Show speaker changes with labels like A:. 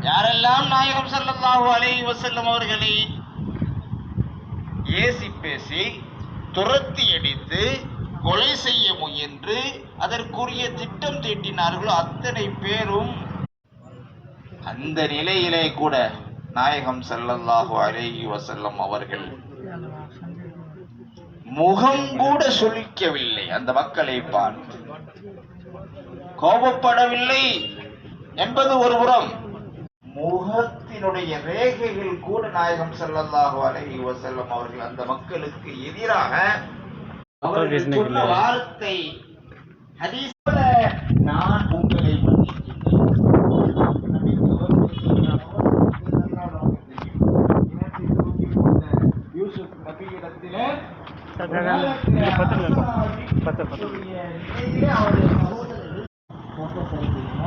A: யாரெல்லாம் நாயகம் ஸல்லல்லாஹு அலைஹி வஸல்லம் அவர்களை ஏசி பேசி துரத்தி அடித்து கொலை செய்ய முயன்று அதற்குரிய திட்டம் தீட்டினார்களோ அத்தனை பேரும் அந்த நிலையிலே கூட நாயகம் ஸல்லல்லாஹு அலைஹி வஸல்லம் அவர்கள் முகம் கூட சுளிக்கவில்லை. அந்த மக்களை பார்த்து கோபப்படவில்லை என்பது ஒரு புறம், முகத்தினுடைய ரேகைகள் கூட நாயகம் ஸல்லல்லாஹு அலைஹி வஸல்லம் அவர்கள் அந்த மக்களுக்கு எதிராக அவர்கள் சொன்ன வார்த்தை, ஹதீஸ்ல நான் உங்களை